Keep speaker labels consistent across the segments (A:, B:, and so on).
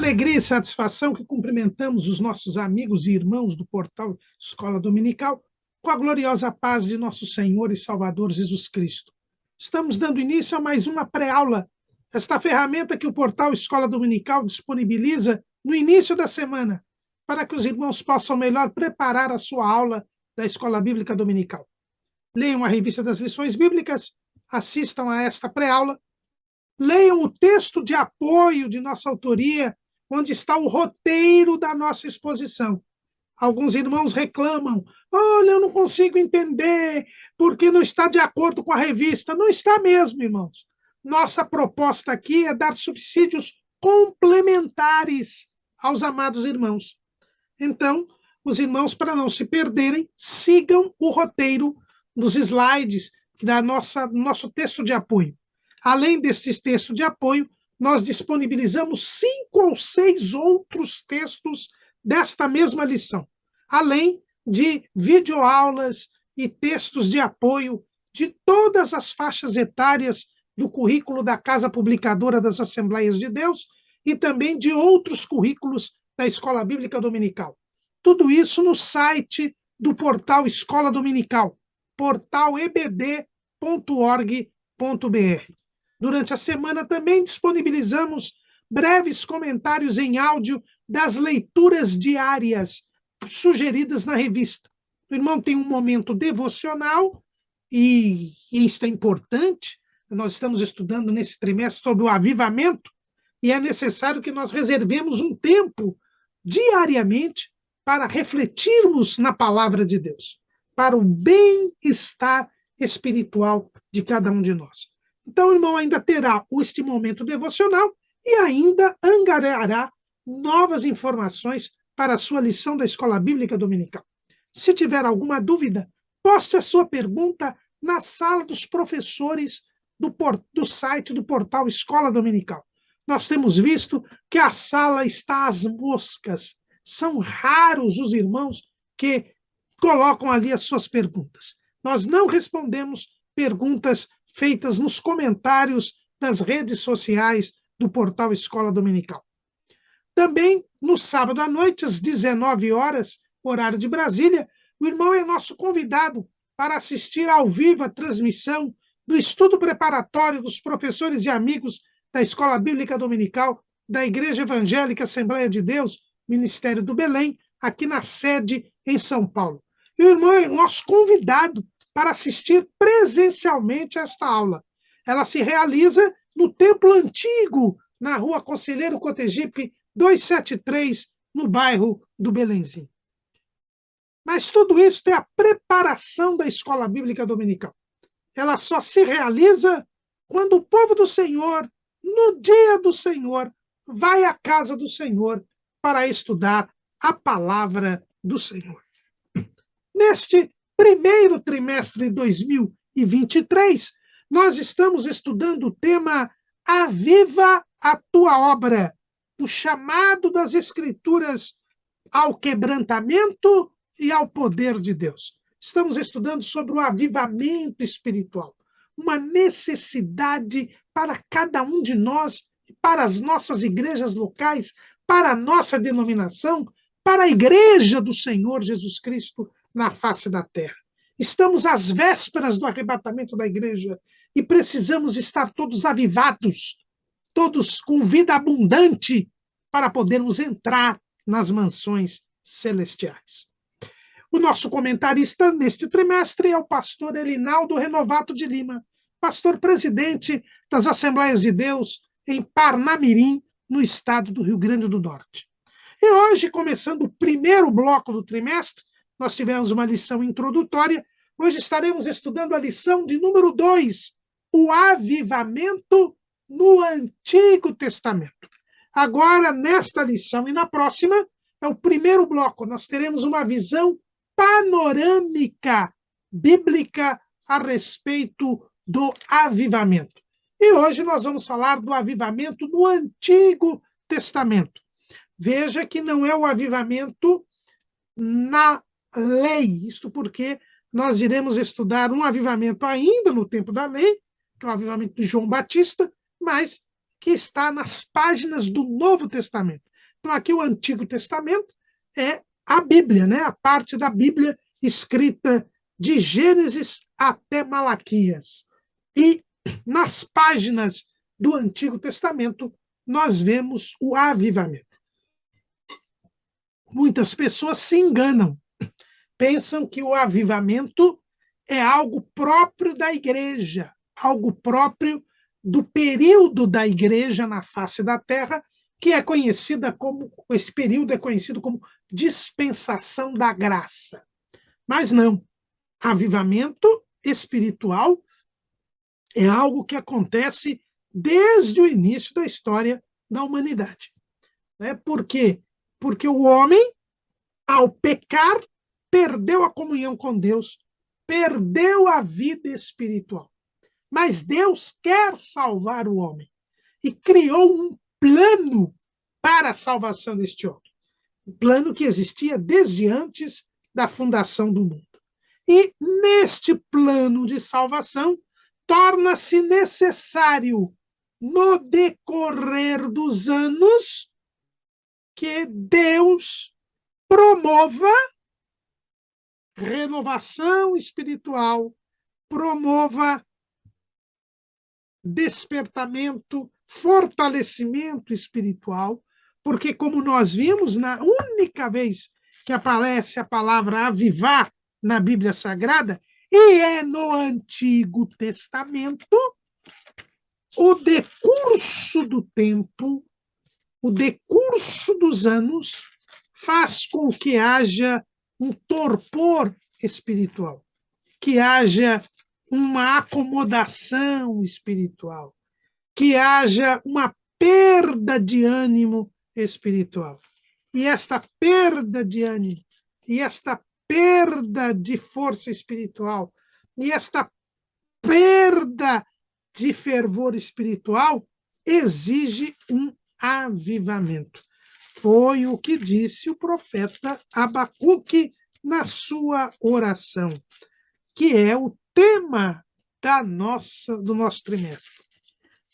A: alegria e satisfação que cumprimentamos os nossos amigos e irmãos do portal Escola Dominical com a gloriosa paz de nosso Senhor e Salvador Jesus Cristo. Estamos dando início a mais uma pré-aula, esta ferramenta que o portal Escola Dominical disponibiliza no início da semana, para que os irmãos possam melhor preparar a sua aula da Escola Bíblica Dominical. Leiam a revista das lições bíblicas, assistam a esta pré-aula, leiam o texto de apoio de nossa autoria, onde está o roteiro da nossa exposição. Alguns irmãos reclamam, olha, eu não consigo entender, porque não está de acordo com a revista. Não está mesmo, irmãos. Nossa proposta aqui é dar subsídios complementares aos amados irmãos. Então, os irmãos, para não se perderem, sigam o roteiro dos slides da nosso texto de apoio. Além desses textos de apoio, nós disponibilizamos 5 ou 6 outros textos desta mesma lição, além de videoaulas e textos de apoio de todas as faixas etárias do currículo da Casa Publicadora das Assembleias de Deus e também de outros currículos da Escola Bíblica Dominical. Tudo isso no site do portal Escola Dominical, portalebd.org.br. Durante a semana também disponibilizamos breves comentários em áudio das leituras diárias sugeridas na revista. O irmão tem um momento devocional, e isto é importante. Nós estamos estudando nesse trimestre sobre o avivamento, e é necessário que nós reservemos um tempo diariamente para refletirmos na palavra de Deus, para o bem-estar espiritual de cada um de nós. Então, o irmão ainda terá este momento devocional e ainda angariará novas informações para a sua lição da Escola Bíblica Dominical. Se tiver alguma dúvida, poste a sua pergunta na sala dos professores do site do portal Escola Dominical. Nós temos visto que a sala está às moscas. São raros os irmãos que colocam ali as suas perguntas. Nós não respondemos perguntas feitas nos comentários das redes sociais do portal Escola Dominical. Também, no sábado à noite, às 19 horas, horário de Brasília, o irmão é nosso convidado para assistir ao vivo a transmissão do estudo preparatório dos professores e amigos da Escola Bíblica Dominical da Igreja Evangélica Assembleia de Deus, Ministério do Belém, aqui na sede em São Paulo. E o irmão é nosso convidado para assistir presencialmente a esta aula. Ela se realiza no Templo Antigo, na Rua Conselheiro Cotegipe 273, no bairro do Belenzinho. Mas tudo isso é a preparação da Escola Bíblica Dominical. Ela só se realiza quando o povo do Senhor, no dia do Senhor, vai à casa do Senhor para estudar a palavra do Senhor. Neste primeiro trimestre de 2023, nós estamos estudando o tema Aviva a Tua Obra, o chamado das Escrituras ao quebrantamento e ao poder de Deus. Estamos estudando sobre o avivamento espiritual, uma necessidade para cada um de nós, para as nossas igrejas locais, para a nossa denominação, para a igreja do Senhor Jesus Cristo na face da terra. Estamos às vésperas do arrebatamento da igreja e precisamos estar todos avivados, todos com vida abundante, para podermos entrar nas mansões celestiais. O nosso comentarista neste trimestre é o pastor Elinaldo Renovato de Lima, pastor presidente das Assembleias de Deus em Parnamirim, no estado do Rio Grande do Norte. E hoje, começando o primeiro bloco do trimestre, nós tivemos uma lição introdutória. Hoje estaremos estudando a lição de número 2, o avivamento no Antigo Testamento. Agora, nesta lição e na próxima, é o primeiro bloco. Nós teremos uma visão panorâmica bíblica a respeito do avivamento. E hoje nós vamos falar do avivamento no Antigo Testamento. Veja que não é o avivamento na lei, isto porque nós iremos estudar um avivamento ainda no tempo da lei, que é o avivamento de João Batista, mas que está nas páginas do Novo Testamento. Então, aqui o Antigo Testamento é a Bíblia, né? A parte da Bíblia escrita de Gênesis até Malaquias. E nas páginas do Antigo Testamento, nós vemos o avivamento. Muitas pessoas se enganam, pensam que o avivamento é algo próprio da igreja, algo próprio do período da igreja na face da terra, que é conhecida como, esse período é conhecido como dispensação da graça. Mas não, avivamento espiritual é algo que acontece desde o início da história da humanidade. Por quê? Porque o homem, ao pecar, perdeu a comunhão com Deus, perdeu a vida espiritual. Mas Deus quer salvar o homem e criou um plano para a salvação deste homem. Um plano que existia desde antes da fundação do mundo. E neste plano de salvação, torna-se necessário, no decorrer dos anos, que Deus promova renovação espiritual, promova despertamento, fortalecimento espiritual, porque, como nós vimos, na única vez que aparece a palavra avivar na Bíblia Sagrada, e é no Antigo Testamento, o decurso do tempo, o decurso dos anos, faz com que haja um torpor espiritual, que haja uma acomodação espiritual, que haja uma perda de ânimo espiritual. E esta perda de ânimo, e esta perda de força espiritual, e esta perda de fervor espiritual exige um avivamento. Foi o que disse o profeta Abacuque na sua oração, que é o tema do nosso trimestre.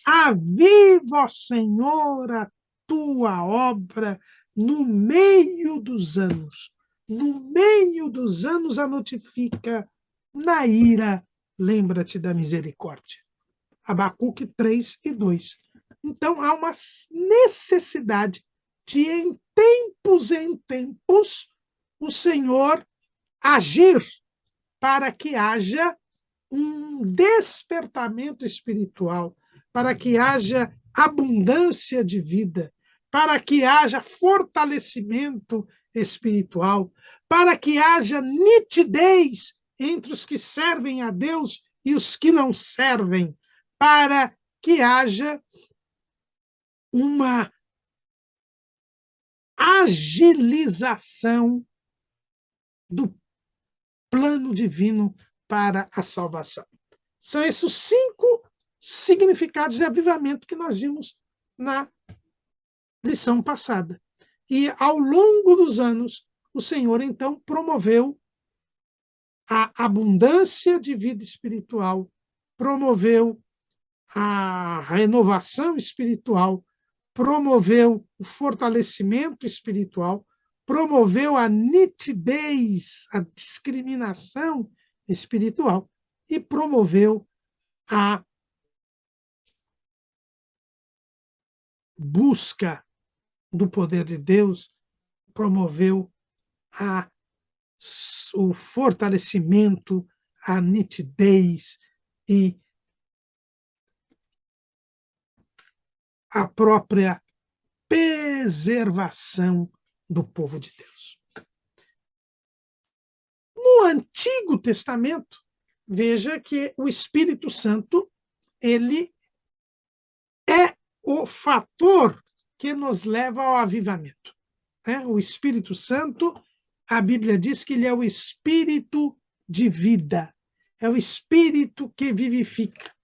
A: Aviva, ó Senhor, a tua obra no meio dos anos. No meio dos anos a notifica, na ira, lembra-te da misericórdia. Abacuque 3:2. Então, há uma necessidade de, em tempos, o Senhor agir para que haja um despertamento espiritual, para que haja abundância de vida, para que haja fortalecimento espiritual, para que haja nitidez entre os que servem a Deus e os que não servem, para que haja uma agilização do plano divino para a salvação. São esses os 5 significados de avivamento que nós vimos na lição passada. E, ao longo dos anos, o Senhor, então, promoveu a abundância de vida espiritual, promoveu a renovação espiritual, promoveu o fortalecimento espiritual, promoveu a nitidez, a discriminação espiritual e promoveu a busca do poder de Deus, promoveu o fortalecimento, a nitidez e a própria preservação do povo de Deus. No Antigo Testamento, veja que o Espírito Santo, ele é o fator que nos leva ao avivamento. O Espírito Santo, a Bíblia diz que ele é o Espírito de vida, é o Espírito que vivifica.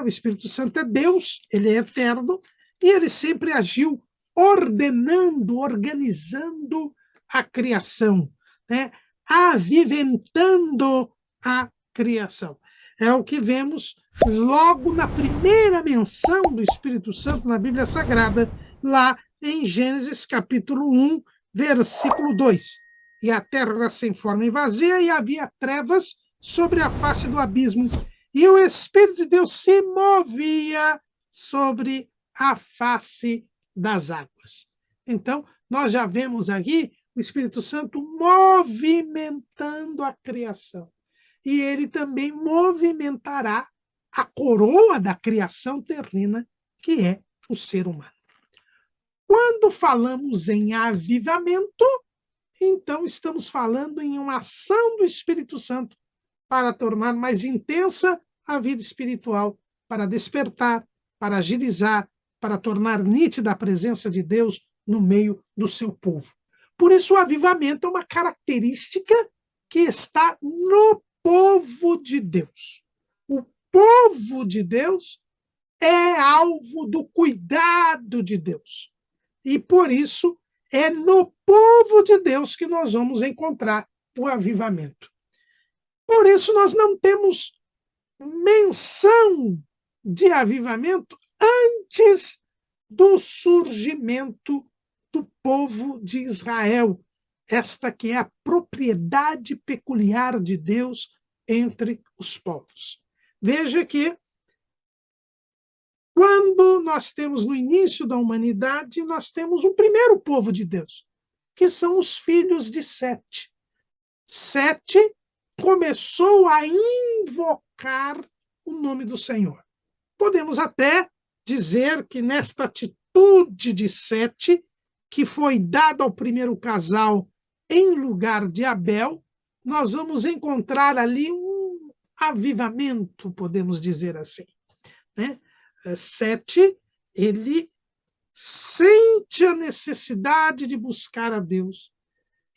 A: O Espírito Santo é Deus, ele é eterno, e ele sempre agiu ordenando, organizando a criação, aviventando a criação. É o que vemos logo na primeira menção do Espírito Santo na Bíblia Sagrada, lá em Gênesis capítulo 1, versículo 2. E a terra era sem forma e vazia, e havia trevas sobre a face do abismo, e o Espírito de Deus se movia sobre a face das águas. Então, nós já vemos aqui o Espírito Santo movimentando a criação. E ele também movimentará a coroa da criação terrena, que é o ser humano. Quando falamos em avivamento, então estamos falando em uma ação do Espírito Santo para tornar mais intensa a vida espiritual, para despertar, para agilizar, para tornar nítida a presença de Deus no meio do seu povo. Por isso, o avivamento é uma característica que está no povo de Deus. O povo de Deus é alvo do cuidado de Deus. E por isso é no povo de Deus que nós vamos encontrar o avivamento. Por isso nós não temos menção de avivamento antes do surgimento do povo de Israel, esta que é a propriedade peculiar de Deus entre os povos. Veja que quando nós temos no início da humanidade, nós temos o primeiro povo de Deus, que são os filhos de Sete. Sete começou a invocar o nome do Senhor. Podemos até dizer que nesta atitude de Sete, que foi dada ao primeiro casal em lugar de Abel, nós vamos encontrar ali um avivamento, podemos dizer assim, né? Sete, ele sente a necessidade de buscar a Deus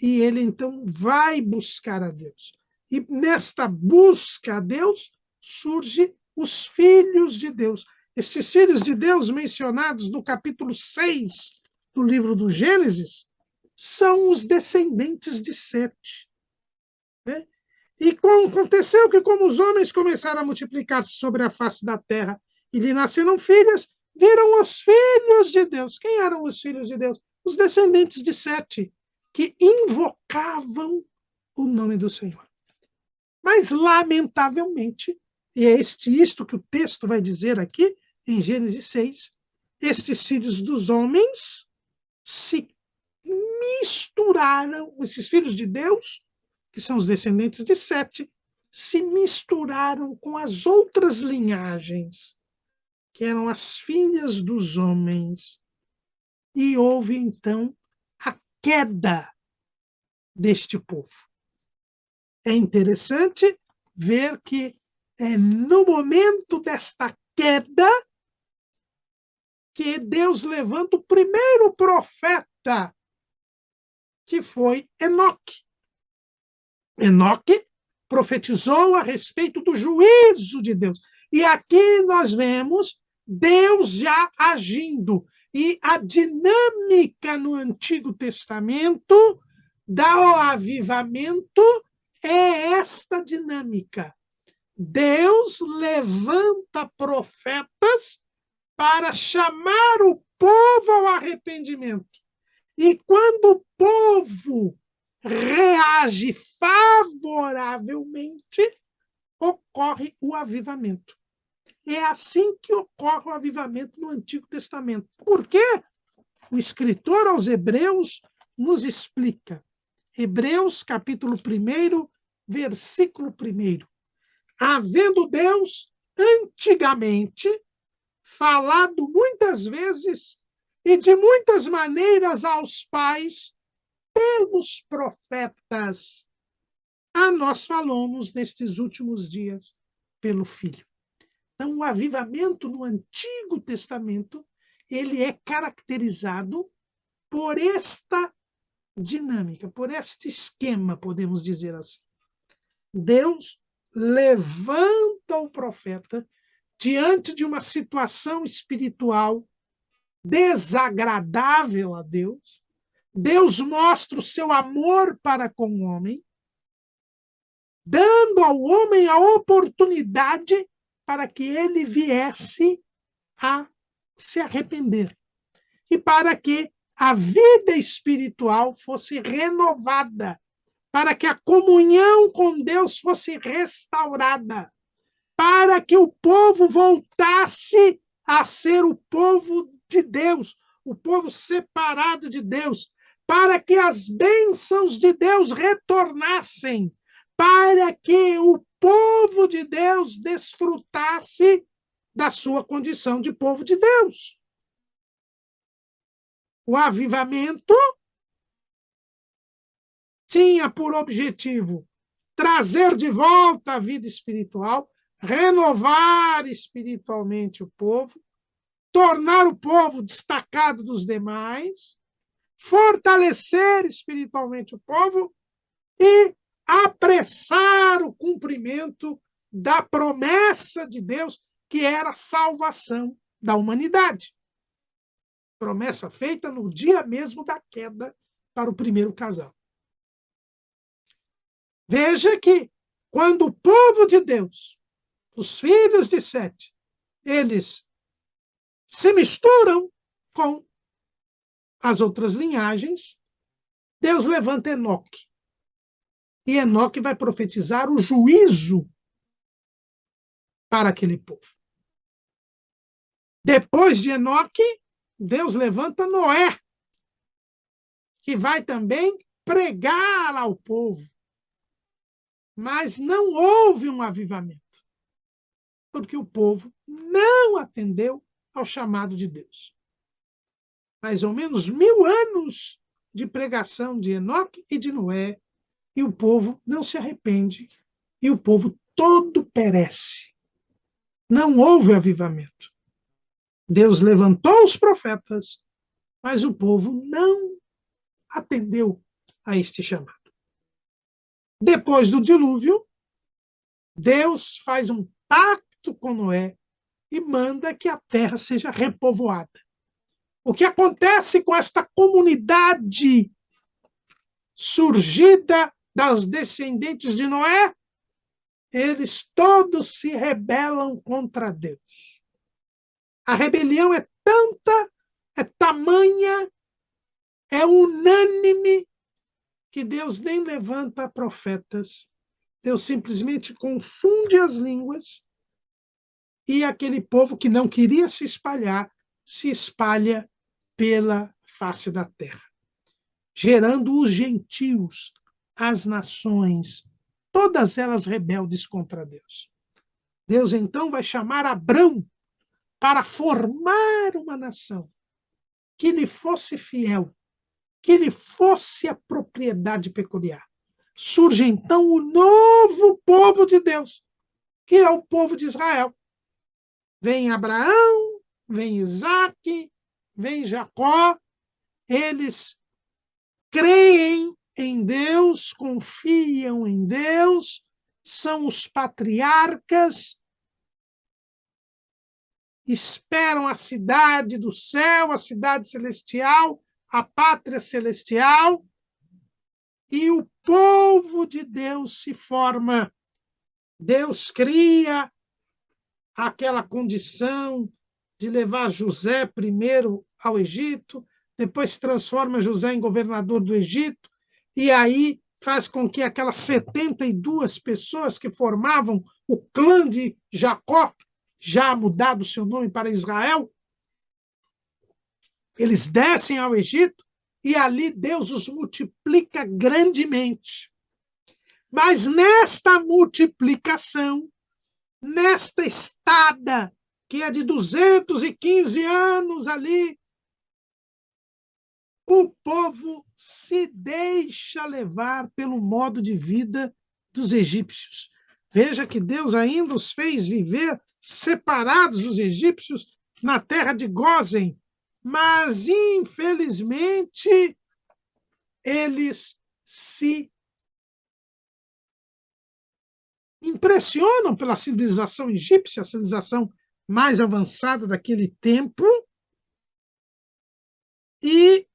A: e ele então vai buscar a Deus. E nesta busca a Deus surge os filhos de Deus. Estes filhos de Deus mencionados no capítulo 6 do livro do Gênesis são os descendentes de Sete. Né? E aconteceu que, como os homens começaram a multiplicar-se sobre a face da terra e lhe nasceram filhas, viram os filhos de Deus. Quem eram os filhos de Deus? Os descendentes de Sete, que invocavam o nome do Senhor. Mas, lamentavelmente, e é isto que o texto vai dizer aqui, em Gênesis 6, estes filhos dos homens se misturaram, esses filhos de Deus, que são os descendentes de Sete, se misturaram com as outras linhagens, que eram as filhas dos homens. E houve, então, a queda deste povo. É interessante ver que no momento desta queda que Deus levanta o primeiro profeta, que foi Enoque. Enoque profetizou a respeito do juízo de Deus. E aqui nós vemos Deus já agindo. E a dinâmica no Antigo Testamento do avivamento é esta dinâmica. Deus levanta profetas para chamar o povo ao arrependimento. E quando o povo reage favoravelmente, ocorre o avivamento. É assim que ocorre o avivamento no Antigo Testamento. Por quê? O escritor aos Hebreus nos explica. Hebreus, capítulo 1, versículo 1. Havendo Deus antigamente falado muitas vezes e de muitas maneiras aos pais pelos profetas, a nós falamos nestes últimos dias pelo Filho. Então, o avivamento no Antigo Testamento, ele é caracterizado por esta dinâmica, por este esquema, podemos dizer assim. Deus levanta o profeta diante de uma situação espiritual desagradável a Deus. Deus mostra o seu amor para com o homem, dando ao homem a oportunidade para que ele viesse a se arrepender. e para que a vida espiritual fosse renovada, para que a comunhão com Deus fosse restaurada, para que o povo voltasse a ser o povo de Deus, o povo separado de Deus, para que as bênçãos de Deus retornassem, para que o povo de Deus desfrutasse da sua condição de povo de Deus. O avivamento tinha por objetivo trazer de volta a vida espiritual, renovar espiritualmente o povo, tornar o povo destacado dos demais, fortalecer espiritualmente o povo e apressar o cumprimento da promessa de Deus, que era a salvação da humanidade. Promessa feita no dia mesmo da queda para o primeiro casal. Veja que quando o povo de Deus, os filhos de Sete, eles se misturam com as outras linhagens, Deus levanta Enoque. E Enoque vai profetizar o juízo para aquele povo. Depois de Enoque, Deus levanta Noé, que vai também pregar ao povo. Mas não houve um avivamento, porque o povo não atendeu ao chamado de Deus. Mais ou menos 1000 anos de pregação de Enoque e de Noé, e o povo não se arrepende, e o povo todo perece. Não houve avivamento. Deus levantou os profetas, mas o povo não atendeu a este chamado. Depois do dilúvio, Deus faz um pacto com Noé e manda que a terra seja repovoada. O que acontece com esta comunidade surgida das descendentes de Noé? Eles todos se rebelam contra Deus. A rebelião é tanta, é tamanha, é unânime, que Deus nem levanta profetas. Deus simplesmente confunde as línguas e aquele povo que não queria se espalha pela face da terra, gerando os gentios, as nações, todas elas rebeldes contra Deus. Deus então vai chamar Abrão para formar uma nação que lhe fosse fiel, que lhe fosse a propriedade peculiar. Surge então o novo povo de Deus, que é o povo de Israel. Vem Abraão, vem Isaque, vem Jacó, eles creem em Deus, confiam em Deus, são os patriarcas, esperam a cidade do céu, a cidade celestial, a pátria celestial, e o povo de Deus se forma. Deus cria aquela condição de levar José primeiro ao Egito, depois transforma José em governador do Egito, e aí faz com que aquelas 72 pessoas que formavam o clã de Jacó, já mudado seu nome para Israel, eles descem ao Egito e ali Deus os multiplica grandemente. Mas nesta multiplicação, nesta estada, que é de 215 anos ali, o povo se deixa levar pelo modo de vida dos egípcios. Veja que Deus ainda os fez viver separados dos egípcios na terra de Gósen, mas, infelizmente, eles se impressionam pela civilização egípcia, a civilização mais avançada daquele tempo, e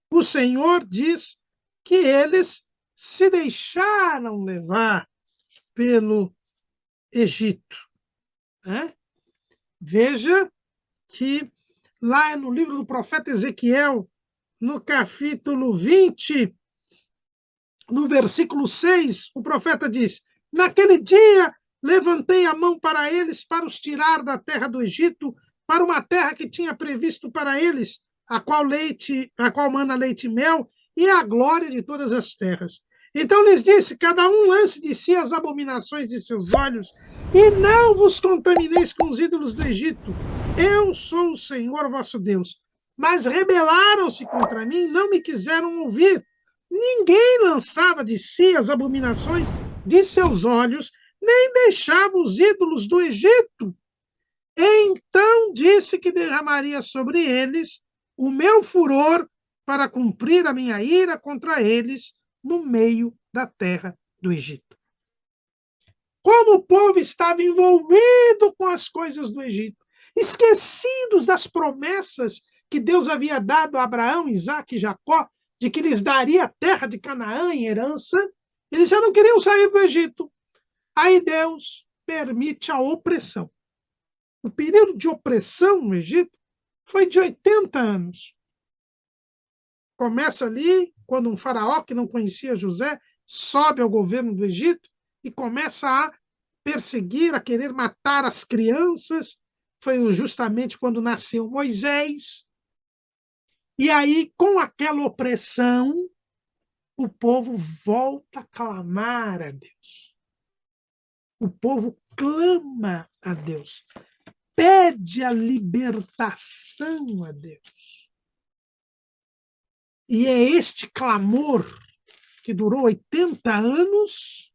A: o Senhor diz que eles se deixaram levar pelo Egito. Veja que lá no livro do profeta Ezequiel, no capítulo 20, no versículo 6, o profeta diz: naquele dia levantei a mão para eles, para os tirar da terra do Egito, para uma terra que tinha previsto para eles, a qual mana leite e mel, e é a glória de todas as terras. Então lhes disse: cada um lance de si as abominações de seus olhos, e não vos contamineis com os ídolos do Egito. Eu sou o Senhor vosso Deus. Mas rebelaram-se contra mim, não me quiseram ouvir. Ninguém lançava de si as abominações de seus olhos, nem deixava os ídolos do Egito. Então disse que derramaria sobre eles o meu furor para cumprir a minha ira contra eles no meio da terra do Egito. Como o povo estava envolvido com as coisas do Egito, esquecidos das promessas que Deus havia dado a Abraão, Isaque e Jacó, de que lhes daria a terra de Canaã em herança, eles já não queriam sair do Egito. Aí Deus permite a opressão. O período de opressão no Egito foi de 80 anos. Começa ali, quando um faraó que não conhecia José sobe ao governo do Egito e começa a perseguir, a querer matar as crianças. Foi justamente quando nasceu Moisés. E aí, com aquela opressão, o povo volta a clamar a Deus. O povo clama a Deus, pede a libertação a Deus. E é este clamor, que durou 80 anos,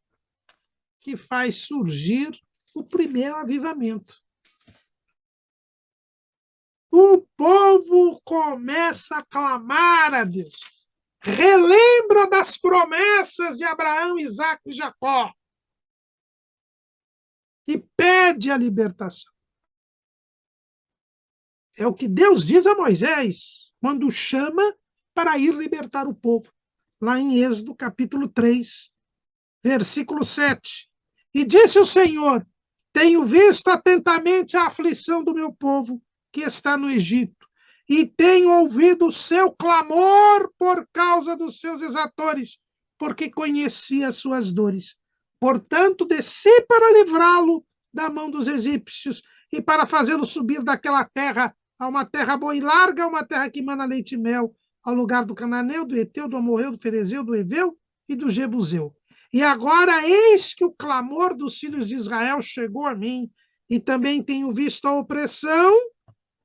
A: que faz surgir o primeiro avivamento. O povo começa a clamar a Deus. Relembra das promessas de Abraão, Isaque e Jacó. E pede a libertação. É o que Deus diz a Moisés, quando chama para ir libertar o povo. Lá em Êxodo, capítulo 3, versículo 7. E disse o Senhor: tenho visto atentamente a aflição do meu povo, que está no Egito, e tenho ouvido o seu clamor por causa dos seus exatores, porque conheci as suas dores. Portanto, desci para livrá-lo da mão dos egípcios e para fazê-lo subir daquela terra a uma terra boa e larga, a uma terra que mana leite e mel, ao lugar do cananeu, do Eteu, do Amorreu, do Ferezeu, do Eveu e do Jebuseu. E agora eis que o clamor dos filhos de Israel chegou a mim, e também tenho visto a opressão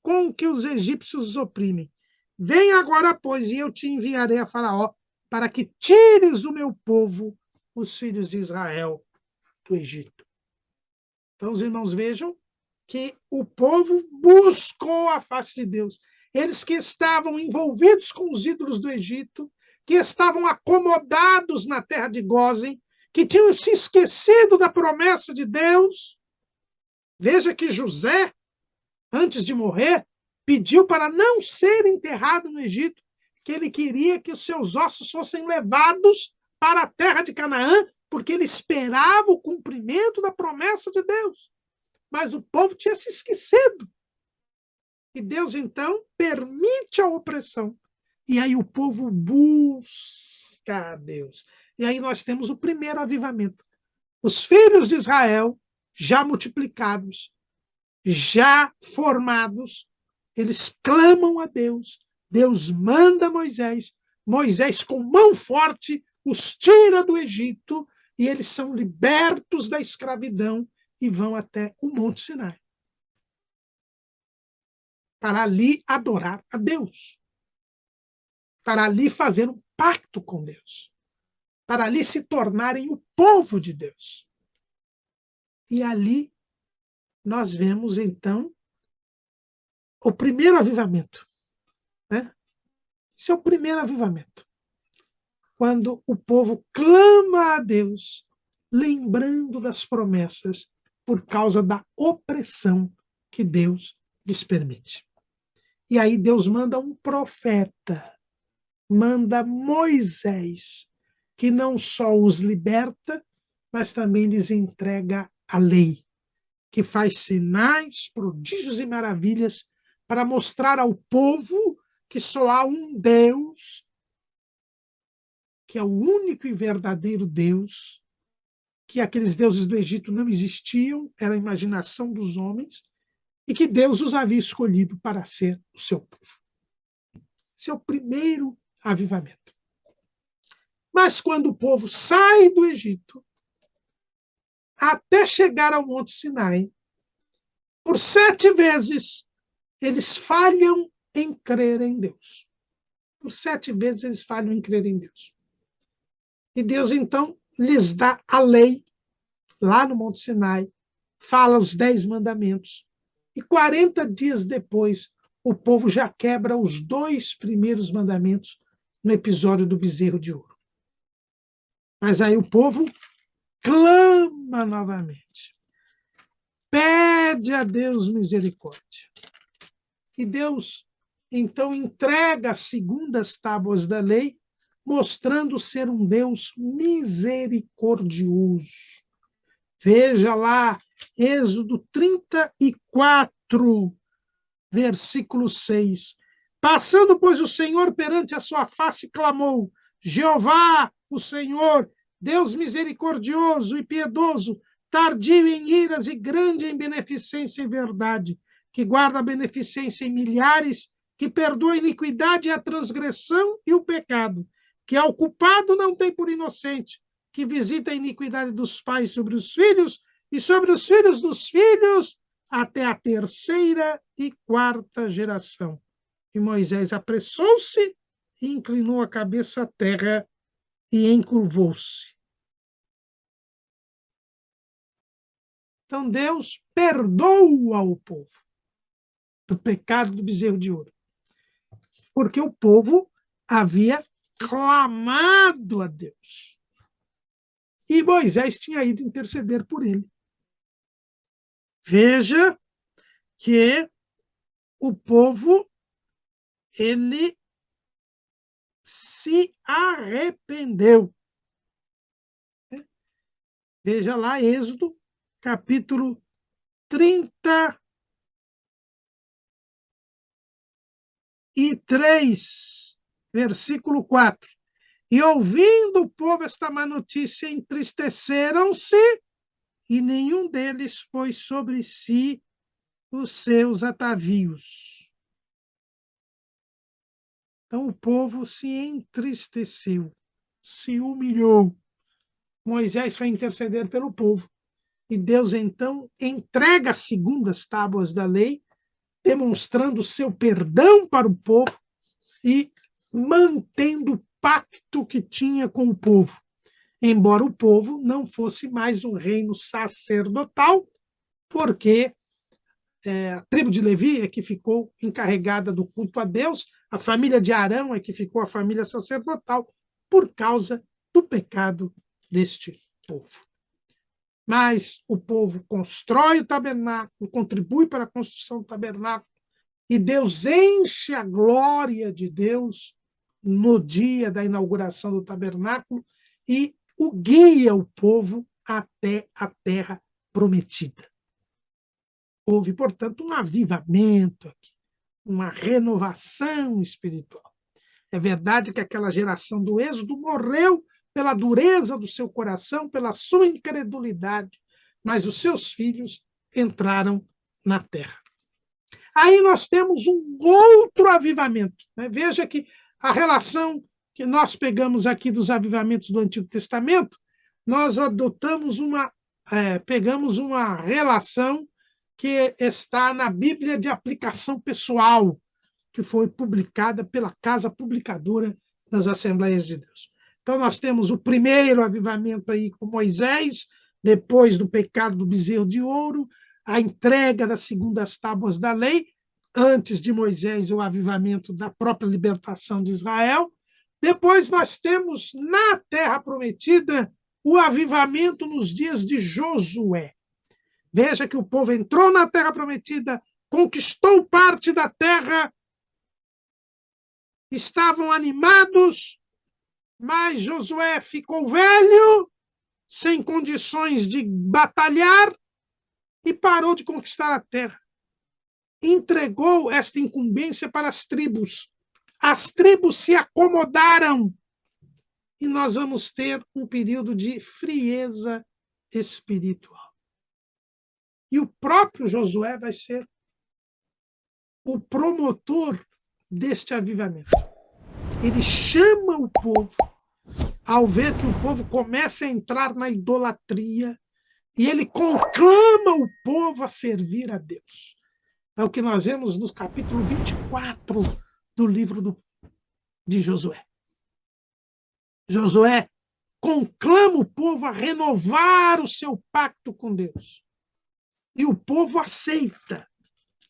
A: com que os egípcios os oprimem. Vem agora, pois, e eu te enviarei a Faraó, para que tires o meu povo, os filhos de Israel, do Egito. Então, os irmãos vejam que o povo buscou a face de Deus. Eles que estavam envolvidos com os ídolos do Egito, que estavam acomodados na terra de Gósen, que tinham se esquecido da promessa de Deus. Veja que José, antes de morrer, pediu para não ser enterrado no Egito, que ele queria que os seus ossos fossem levados para a terra de Canaã, porque ele esperava o cumprimento da promessa de Deus. Mas o povo tinha se esquecido. E Deus, então, permite a opressão. E aí o povo busca a Deus. E aí nós temos o primeiro avivamento. Os filhos de Israel, já multiplicados, já formados, eles clamam a Deus. Deus manda Moisés. Moisés, com mão forte, os tira do Egito e eles são libertos da escravidão e vão até o Monte Sinai para ali adorar a Deus, para ali fazer um pacto com Deus, para ali se tornarem o povo de Deus. E ali nós vemos, então, o primeiro avivamento. Né? Esse é o primeiro avivamento. Quando o povo clama a Deus, lembrando das promessas, por causa da opressão que Deus lhes permite. E aí Deus manda um profeta, manda Moisés, que não só os liberta, mas também lhes entrega a lei, que faz sinais, prodígios e maravilhas para mostrar ao povo que só há um Deus, que é o único e verdadeiro Deus, que aqueles deuses do Egito não existiam, era a imaginação dos homens, e que Deus os havia escolhido para ser o seu povo. Esse é o primeiro avivamento. Mas quando o povo sai do Egito, até chegar ao Monte Sinai, por 7 vezes eles falham em crer em Deus. Por 7 vezes eles falham em crer em Deus. E Deus, então, lhes dá a lei, lá no Monte Sinai, fala os 10 mandamentos. E 40 dias depois, o povo já quebra os 2 primeiros mandamentos no episódio do bezerro de ouro. Mas aí o povo clama novamente. Pede a Deus misericórdia. E Deus, então, entrega as segundas tábuas da lei, mostrando ser um Deus misericordioso. Veja lá, Êxodo 34, versículo 6. Passando, pois, o Senhor perante a sua face, clamou: Jeová, o Senhor, Deus misericordioso e piedoso, tardio em iras e grande em beneficência e verdade, que guarda a beneficência em milhares, que perdoa a iniquidade e a transgressão e o pecado, que ao culpado não tem por inocente, que visita a iniquidade dos pais sobre os filhos e sobre os filhos dos filhos, até a 3ª e 4ª geração. E Moisés apressou-se e inclinou a cabeça à terra e encurvou-se. Então Deus perdoa o povo do pecado do bezerro de ouro, porque o povo havia clamado a Deus. E Moisés tinha ido interceder por ele. Veja que o povo, ele se arrependeu. Veja lá, Êxodo, capítulo 33, versículo 4. E ouvindo o povo esta má notícia, entristeceram-se, e nenhum deles pôs sobre si os seus atavios. Então o povo se entristeceu, se humilhou. Moisés foi interceder pelo povo. E Deus, então, entrega as segundas tábuas da lei, demonstrando seu perdão para o povo e mantendo o pacto que tinha com o povo. Embora o povo não fosse mais um reino sacerdotal, porque a tribo de Levi é que ficou encarregada do culto a Deus, a família de Arão é que ficou a família sacerdotal, por causa do pecado deste povo. Mas o povo constrói o tabernáculo, contribui para a construção do tabernáculo, e Deus enche a glória de Deus no dia da inauguração do tabernáculo e o guia o povo até a terra prometida. Houve, portanto, um avivamento aqui, uma renovação espiritual. É verdade que aquela geração do Êxodo morreu pela dureza do seu coração, pela sua incredulidade, mas os seus filhos entraram na terra. Aí nós temos um outro avivamento. Né? Veja que a relação que nós pegamos aqui dos avivamentos do Antigo Testamento, nós adotamos pegamos uma relação que está na Bíblia de aplicação pessoal, que foi publicada pela Casa Publicadora das Assembleias de Deus. Então, nós temos o primeiro avivamento aí com Moisés, depois do pecado do bezerro de ouro, a entrega das segundas tábuas da lei, antes de Moisés, o avivamento da própria libertação de Israel. Depois, nós temos na Terra Prometida o avivamento nos dias de Josué. Veja que o povo entrou na Terra Prometida, conquistou parte da terra, estavam animados, mas Josué ficou velho, sem condições de batalhar, e parou de conquistar a terra. entregou esta incumbência para as tribos. As tribos se acomodaram e nós vamos ter um período de frieza espiritual. E o próprio Josué vai ser o promotor deste avivamento. Ele chama o povo, ao ver que o povo começa a entrar na idolatria, e ele conclama o povo a servir a Deus. É o que nós vemos no capítulo 24 do livro de Josué. Josué conclama o povo a renovar o seu pacto com Deus. E o povo aceita,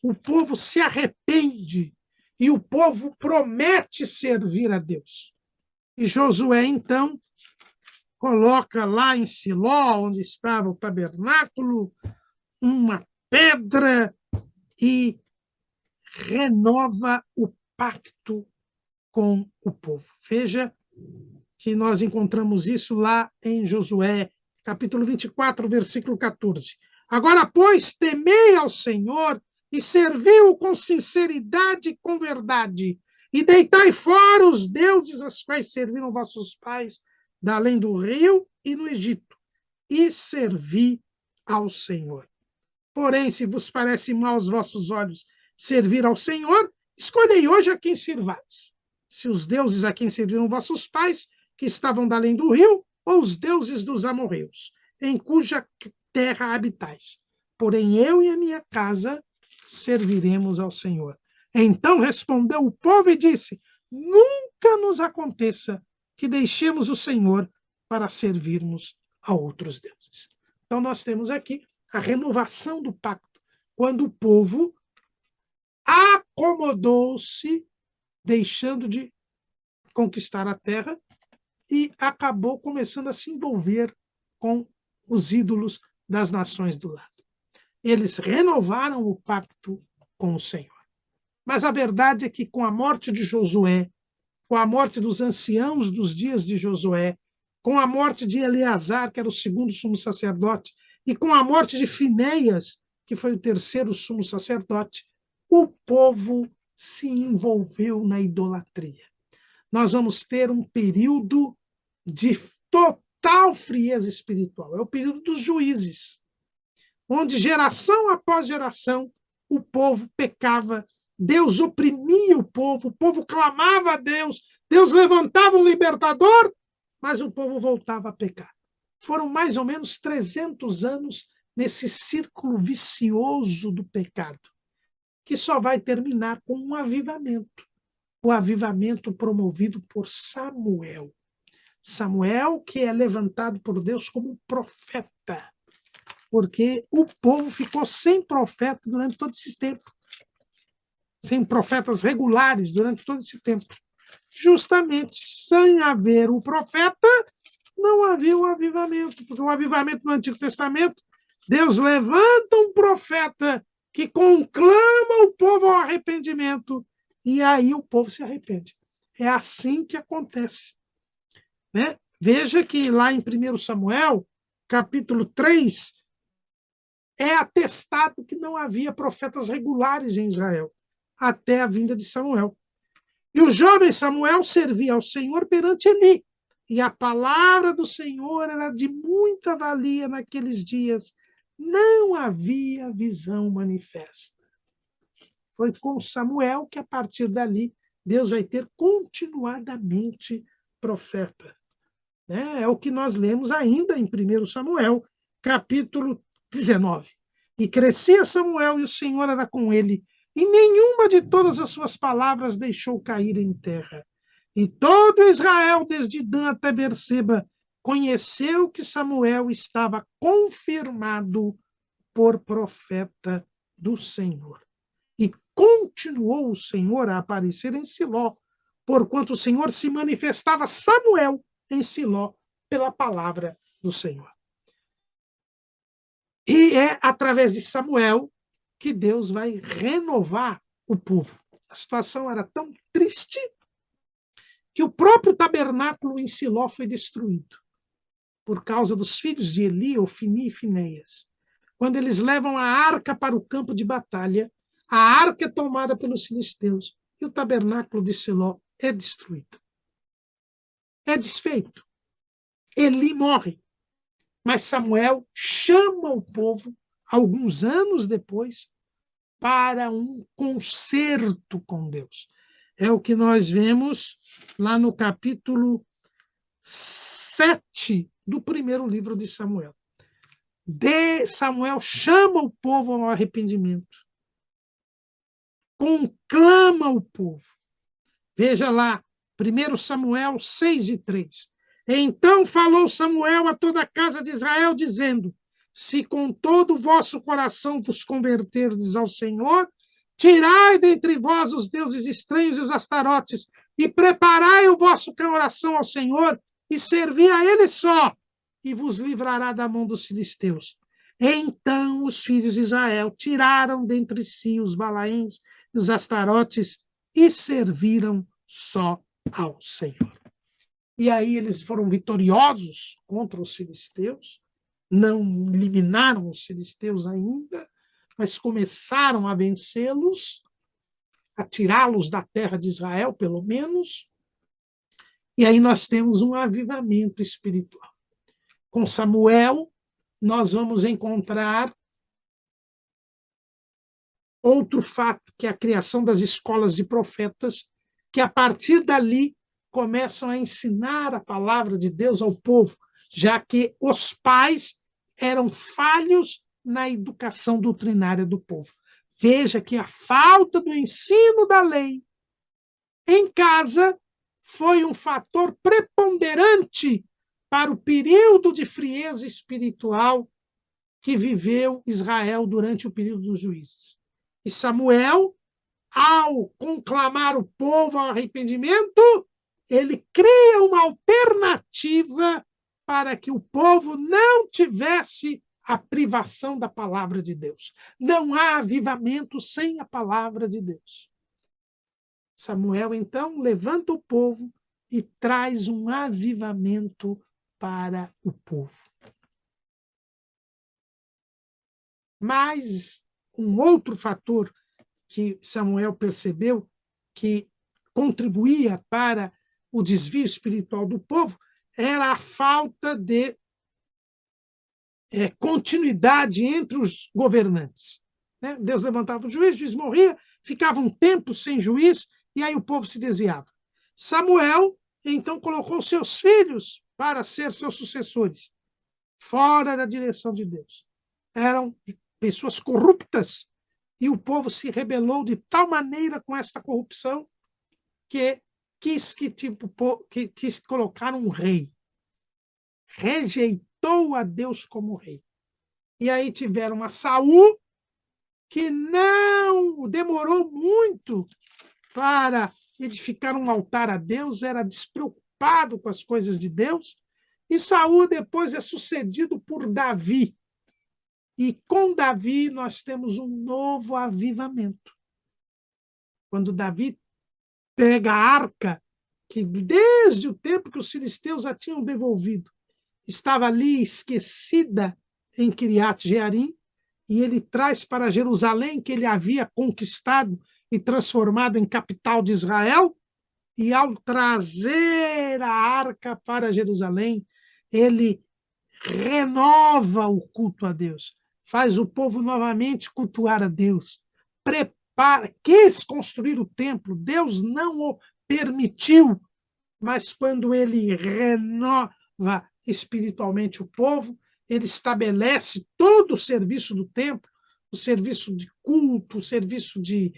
A: o povo se arrepende, e o povo promete servir a Deus. E Josué, então, coloca lá em Siló, onde estava o tabernáculo, uma pedra e renova o pacto com o povo. Veja que nós encontramos isso lá em Josué, capítulo 24, versículo 14. Agora, pois, temei ao Senhor e servi-o com sinceridade e com verdade, e deitai fora os deuses aos quais serviram vossos pais, da além do rio e no Egito, e servi ao Senhor. Porém, se vos parece mal aos vossos olhos servir ao Senhor, escolhei hoje a quem sirvais. Se os deuses a quem serviram vossos pais, que estavam da além do rio, ou os deuses dos amorreus, em cuja terra habitais. Porém, eu e a minha casa serviremos ao Senhor. Então respondeu o povo e disse: nunca nos aconteça que deixemos o Senhor para servirmos a outros deuses. Então nós temos aqui a renovação do pacto, quando o povo acomodou-se, deixando de conquistar a terra, e acabou começando a se envolver com os ídolos das nações do lado. Eles renovaram o pacto com o Senhor. Mas a verdade é que com a morte de Josué, com a morte dos anciãos dos dias de Josué, com a morte de Eleazar, que era o segundo sumo sacerdote, e com a morte de Finéias, que foi o terceiro sumo sacerdote, o povo se envolveu na idolatria. Nós vamos ter um período de total frieza espiritual. É o período dos juízes, onde geração após geração o povo pecava, Deus oprimia o povo clamava a Deus, Deus levantava um libertador, mas o povo voltava a pecar. Foram mais ou menos 300 anos nesse círculo vicioso do pecado, que só vai terminar com um avivamento. O avivamento promovido por Samuel. Samuel, que é levantado por Deus como profeta, porque o povo ficou sem profeta durante todo esse tempo. Sem profetas regulares durante todo esse tempo. Justamente sem haver o profeta, não havia o avivamento, porque o avivamento no Antigo Testamento, Deus levanta um profeta que conclama o povo ao arrependimento, e aí o povo se arrepende. É assim que acontece. Né? Veja que lá em 1 Samuel, capítulo 3, é atestado que não havia profetas regulares em Israel, até a vinda de Samuel. E o jovem Samuel servia ao Senhor perante Eli, e a palavra do Senhor era de muita valia naqueles dias. Não havia visão manifesta. Foi com Samuel que, a partir dali, Deus vai ter continuadamente profeta. É o que nós lemos ainda em 1 Samuel, capítulo 19. E crescia Samuel, e o Senhor era com ele, e nenhuma de todas as suas palavras deixou cair em terra. E todo Israel, desde Dan até Berseba, conheceu que Samuel estava confirmado por profeta do Senhor. E continuou o Senhor a aparecer em Siló, porquanto o Senhor se manifestava a Samuel em Siló pela palavra do Senhor. E é através de Samuel que Deus vai renovar o povo. A situação era tão triste que o próprio tabernáculo em Siló foi destruído por causa dos filhos de Eli, Ofni e Finéias. Quando eles levam a arca para o campo de batalha, A arca é tomada pelos filisteus e o tabernáculo de Siló é destruído. É desfeito. Eli morre. Mas Samuel chama o povo, alguns anos depois, para um concerto com Deus. É o que nós vemos lá no capítulo 7 do primeiro livro de Samuel. Samuel chama o povo ao arrependimento, conclama o povo. Veja lá, 1 Samuel 6:3. Então falou Samuel a toda a casa de Israel, dizendo: se com todo o vosso coração vos converterdes ao Senhor, tirai dentre vós os deuses estranhos e os astarotes, e preparai o vosso coração ao Senhor, e servi a Ele só, e vos livrará da mão dos filisteus. Então os filhos de Israel tiraram dentre si os Balaíns e os astarotes, e serviram só ao Senhor. E aí eles foram vitoriosos contra os filisteus, não eliminaram os filisteus ainda, mas começaram a vencê-los, a tirá-los da terra de Israel, pelo menos. E aí nós temos um avivamento espiritual. Com Samuel, nós vamos encontrar outro fato, que é a criação das escolas de profetas, que a partir dali começam a ensinar a palavra de Deus ao povo, já que os pais eram falhos na educação doutrinária do povo. Veja que a falta do ensino da lei em casa foi um fator preponderante para o período de frieza espiritual que viveu Israel durante o período dos juízes. E Samuel, ao conclamar o povo ao arrependimento, ele cria uma alternativa para que o povo não tivesse a privação da palavra de Deus. Não há avivamento sem a palavra de Deus. Samuel, então, levanta o povo e traz um avivamento para o povo. Mas um outro fator que Samuel percebeu que contribuía para o desvio espiritual do povo era a falta de continuidade entre os governantes. Deus levantava o juiz morria, ficava um tempo sem juiz, e aí o povo se desviava. Samuel, então, colocou seus filhos para ser seus sucessores, fora da direção de Deus. Eram pessoas corruptas, e o povo se rebelou de tal maneira com esta corrupção que quis colocar um rei. Rejeitou a Deus como rei. E aí tiveram a Saul, que não demorou muito para edificar um altar a Deus, era despreocupado com as coisas de Deus. E Saul depois é sucedido por Davi. E com Davi nós temos um novo avivamento. Quando Davi pega a arca, que desde o tempo que os filisteus a tinham devolvido, estava ali esquecida em Kiriat Jearim, e ele traz para Jerusalém, que ele havia conquistado e transformado em capital de Israel, e ao trazer a arca para Jerusalém, ele renova o culto a Deus, faz o povo novamente cultuar a Deus, quis construir o templo, Deus não o permitiu, mas quando ele renova espiritualmente o povo, ele estabelece todo o serviço do templo, o serviço de culto, o serviço de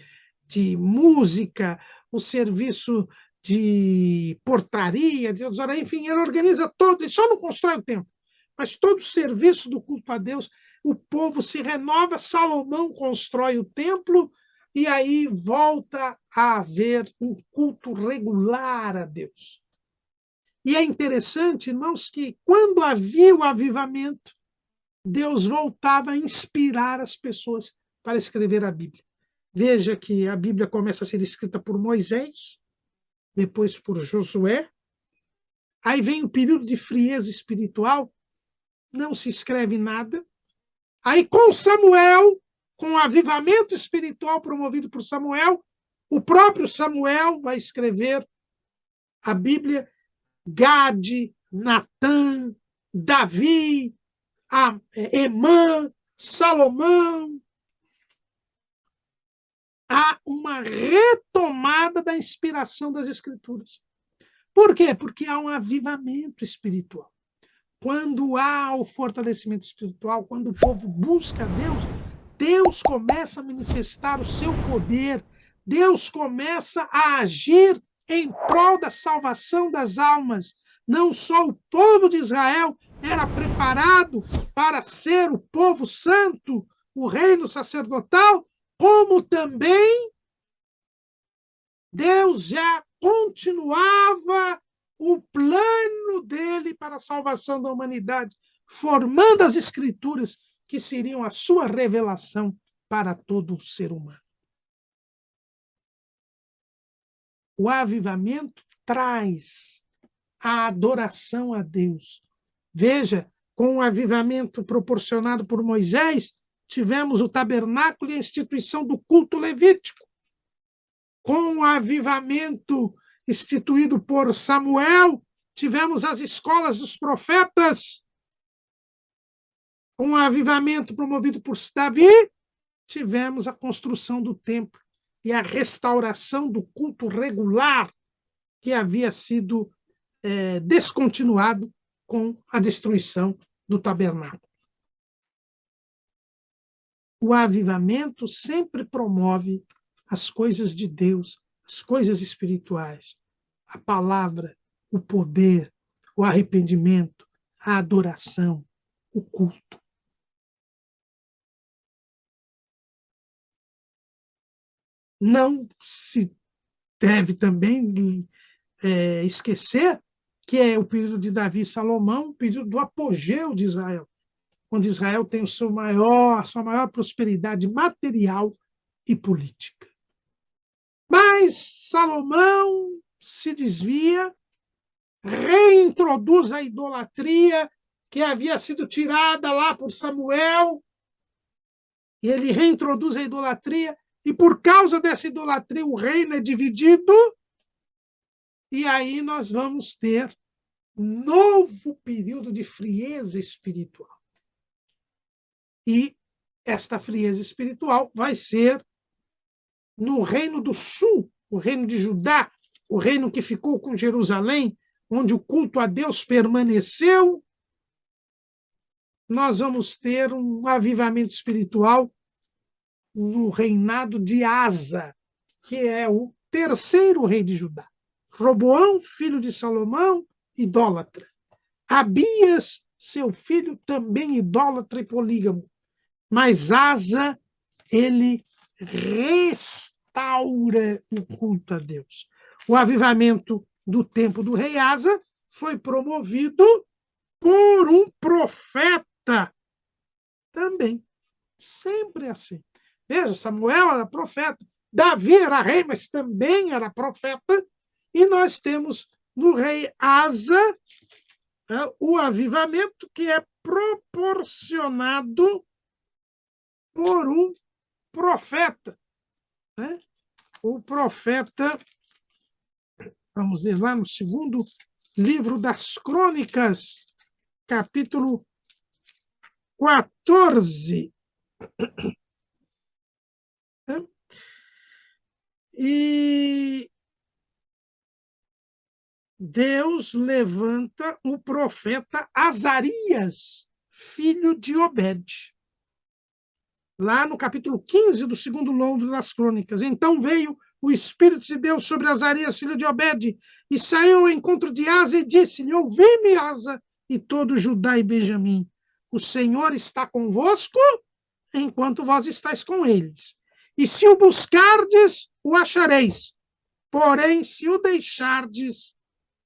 A: música, o serviço de portaria, enfim, ele organiza todo, ele só não constrói o templo, mas todo o serviço do culto a Deus, o povo se renova, Salomão constrói o templo, e aí volta a haver um culto regular a Deus. E é interessante, irmãos, que quando havia o avivamento, Deus voltava a inspirar as pessoas para escrever a Bíblia. Veja que a Bíblia começa a ser escrita por Moisés, depois por Josué. Aí vem o período de frieza espiritual, não se escreve nada. Aí com Samuel com o avivamento espiritual promovido por Samuel, o próprio Samuel vai escrever a Bíblia, Gade, Natã, Davi, Emã, Salomão. Há uma retomada da inspiração das Escrituras. Por quê? Porque há um avivamento espiritual. Quando há o fortalecimento espiritual, quando o povo busca Deus, Deus começa a manifestar o seu poder, Deus começa a agir em prol da salvação das almas. Não só o povo de Israel era preparado para ser o povo santo, o reino sacerdotal, como também Deus já continuava o plano dele para a salvação da humanidade, formando as Escrituras que seriam a sua revelação para todo o ser humano. O avivamento traz a adoração a Deus. Veja, com o avivamento proporcionado por Moisés, tivemos o tabernáculo e a instituição do culto levítico. Com o avivamento instituído por Samuel, tivemos as escolas dos profetas. Com o avivamento promovido por Davi, tivemos a construção do templo e a restauração do culto regular que havia sido descontinuado com a destruição do tabernáculo. O avivamento sempre promove as coisas de Deus, as coisas espirituais, a palavra, o poder, o arrependimento, a adoração, o culto. Não se deve também esquecer que é o período de Davi e Salomão, o período do apogeu de Israel, onde Israel tem sua maior prosperidade material e política. Mas Salomão se desvia, reintroduz a idolatria que havia sido tirada lá por Samuel, e ele reintroduz a idolatria, e por causa dessa idolatria o reino é dividido, e aí nós vamos ter um novo período de frieza espiritual. E esta frieza espiritual vai ser no reino do sul, o reino de Judá, o reino que ficou com Jerusalém, onde o culto a Deus permaneceu. Nós vamos ter um avivamento espiritual no reinado de Asa, que é o terceiro rei de Judá. Roboão, filho de Salomão, idólatra. Abias, seu filho, também idólatra e polígamo. Mas Asa, ele restaura o culto a Deus. O avivamento do tempo do rei Asa foi promovido por um profeta também. Sempre assim. Veja, Samuel era profeta, Davi era rei, mas também era profeta, e nós temos no rei Asa o avivamento que é proporcionado por um profeta. Né? O profeta, vamos ler lá no segundo livro das Crônicas, capítulo 14. E Deus levanta o profeta Azarias, filho de Obed. Lá no capítulo 15 do segundo livro das Crônicas. Então veio o Espírito de Deus sobre Azarias, filho de Obed, e saiu ao encontro de Asa e disse-lhe: ouvi-me, Asa, e todo Judá e Benjamim. O Senhor está convosco, enquanto vós estáis com eles. E se o buscardes, o achareis. Porém, se o deixardes,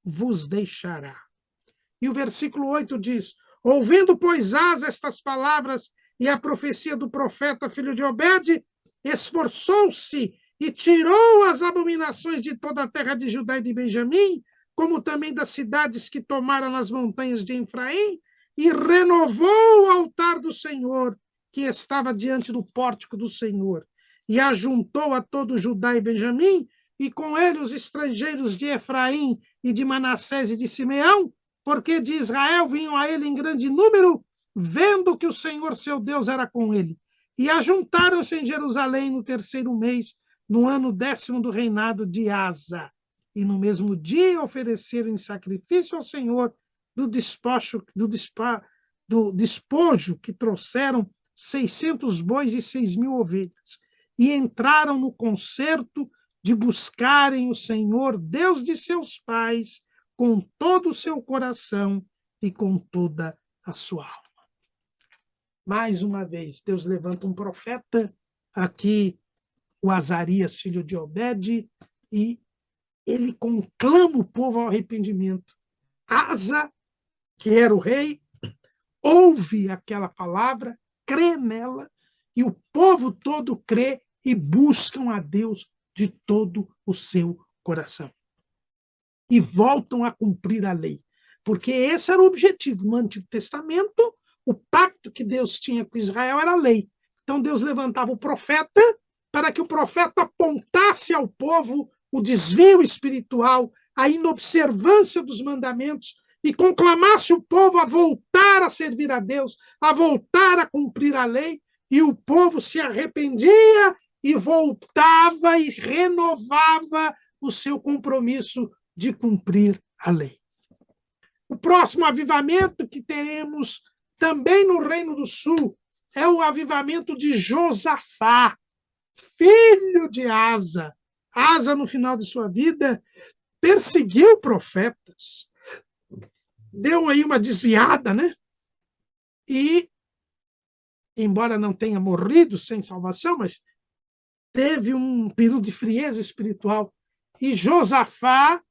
A: vos deixará. E o versículo 8 diz: ouvindo, pois, Asa estas palavras e a profecia do profeta, filho de Obed, esforçou-se e tirou as abominações de toda a terra de Judá e de Benjamim, como também das cidades que tomaram nas montanhas de Efraim, e renovou o altar do Senhor, que estava diante do pórtico do Senhor, e ajuntou a todo Judá e Benjamim, e com ele os estrangeiros de Efraim e de Manassés e de Simeão, porque de Israel vinham a ele em grande número, vendo que o Senhor seu Deus era com ele. E ajuntaram-se em Jerusalém no 3º mês, no ano 10º do reinado de Asa. E no mesmo dia ofereceram em sacrifício ao Senhor do despojo que trouxeram 600 bois e 6.000 ovelhas. E entraram no concerto de buscarem o Senhor, Deus de seus pais, com todo o seu coração e com toda a sua alma. Mais uma vez, Deus levanta um profeta, aqui o Azarias, filho de Obed, e ele conclama o povo ao arrependimento. Asa, que era o rei, ouve aquela palavra, crê nela, e o povo todo crê e buscam a Deus de todo o seu coração. E voltam a cumprir a lei. Porque esse era o objetivo. No Antigo Testamento, o pacto que Deus tinha com Israel era a lei. Então Deus levantava o profeta para que o profeta apontasse ao povo o desvio espiritual, a inobservância dos mandamentos e conclamasse o povo a voltar a servir a Deus, a voltar a cumprir a lei, e o povo se arrependia e voltava e renovava o seu compromisso de cumprir a lei. O próximo avivamento que teremos também no Reino do Sul é o avivamento de Josafá, filho de Asa. Asa, no final de sua vida, perseguiu profetas. Deu aí uma desviada, né? E, embora não tenha morrido sem salvação, mas teve um período de frieza espiritual. E Josafá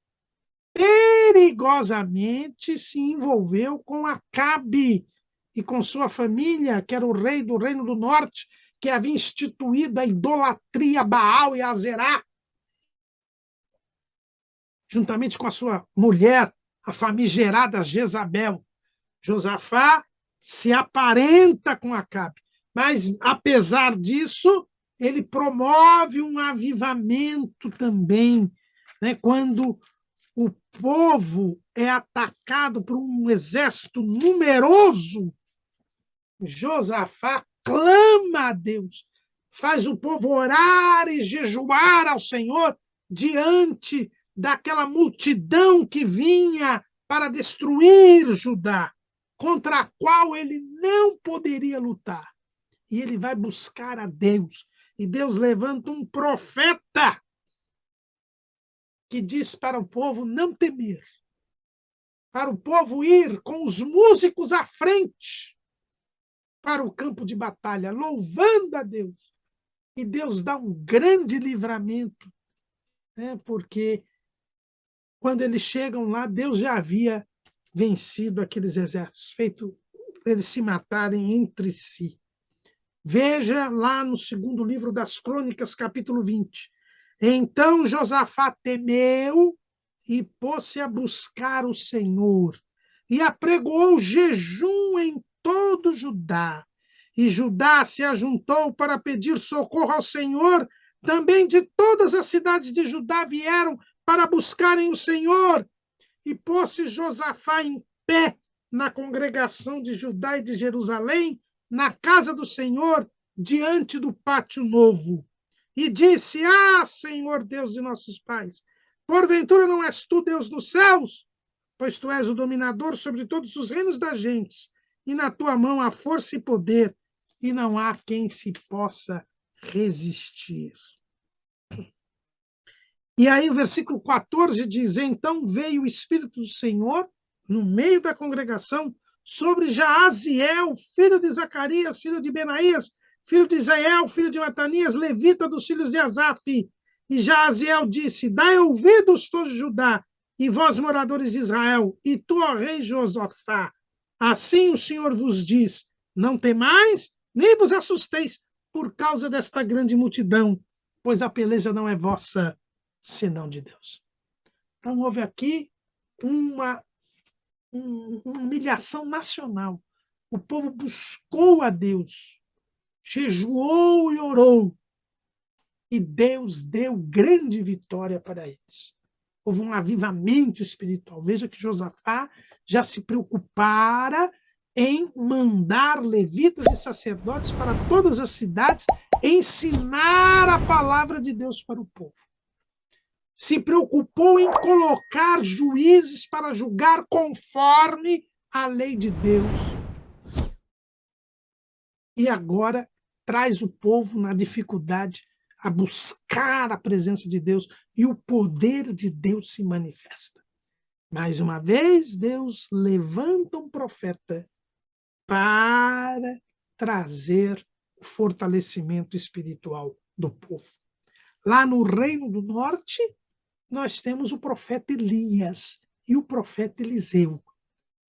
A: perigosamente se envolveu com Acabe e com sua família, que era o rei do Reino do Norte, que havia instituído a idolatria Baal e Azerá, juntamente com a sua mulher, a famigerada Jezabel. Josafá se aparenta com Acabe, mas, apesar disso, ele promove um avivamento também, né, quando o povo é atacado por um exército numeroso. Josafá clama a Deus, faz o povo orar e jejuar ao Senhor diante daquela multidão que vinha para destruir Judá, contra a qual ele não poderia lutar. E ele vai buscar a Deus. E Deus levanta um profeta que diz para o povo não temer, para o povo ir com os músicos à frente para o campo de batalha, louvando a Deus. E Deus dá um grande livramento, né? Porque quando eles chegam lá, Deus já havia vencido aqueles exércitos, feito eles se matarem entre si. Veja lá no 2º livro das Crônicas, capítulo 20. Então Josafá temeu e pôs-se a buscar o Senhor, e apregoou jejum em todo Judá. E Judá se ajuntou para pedir socorro ao Senhor. Também de todas as cidades de Judá vieram para buscarem o Senhor. E pôs-se Josafá em pé na congregação de Judá e de Jerusalém, na casa do Senhor, diante do pátio novo. E disse: Ah, Senhor Deus de nossos pais, porventura não és tu Deus dos céus? Pois tu és o dominador sobre todos os reinos das gentes, e na tua mão há força e poder, e não há quem se possa resistir. E aí o versículo 14 diz: Então veio o Espírito do Senhor, no meio da congregação, sobre Jaaziel, filho de Zacarias, filho de Benaías, filho de Israel, filho de Matanias, levita dos filhos de Asaf. E Jaaziel disse: Dai ouvidos todos Judá, e vós, moradores de Israel, e tu, ó rei Josafá, assim o Senhor vos diz: Não temais, nem vos assusteis por causa desta grande multidão, pois a peleja não é vossa, senão de Deus. Então houve aqui uma humilhação nacional. O povo buscou a Deus jejuou e orou, e Deus deu grande vitória para eles. Houve um avivamento espiritual. Veja que Josafá já se preocupara em mandar levitas e sacerdotes para todas as cidades ensinar a palavra de Deus para o povo. Se preocupou em colocar juízes para julgar conforme a lei de Deus. E agora traz o povo na dificuldade a buscar a presença de Deus e o poder de Deus se manifesta. Mais uma vez, Deus levanta um profeta para trazer o fortalecimento espiritual do povo. Lá no Reino do Norte, nós temos o profeta Elias e o profeta Eliseu.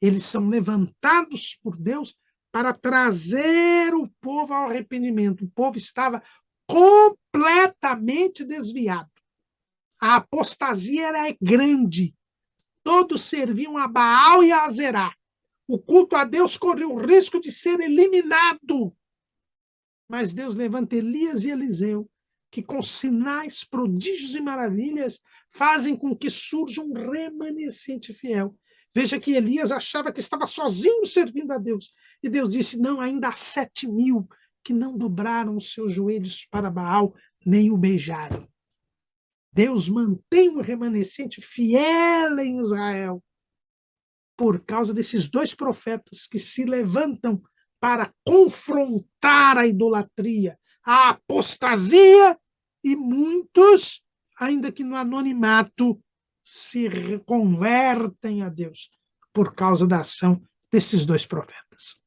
A: Eles são levantados por Deus para trazer o povo ao arrependimento. O povo estava completamente desviado. A apostasia era grande. Todos serviam a Baal e a Azerá. O culto a Deus corria o risco de ser eliminado. Mas Deus levanta Elias e Eliseu, que com sinais, prodígios e maravilhas fazem com que surja um remanescente fiel. Veja que Elias achava que estava sozinho servindo a Deus. E Deus disse, não, ainda há 7.000 que não dobraram os seus joelhos para Baal, nem o beijaram. Deus mantém um remanescente fiel em Israel por causa desses dois profetas que se levantam para confrontar a idolatria, a apostasia, e muitos, ainda que no anonimato, se reconvertem a Deus por causa da ação desses dois profetas.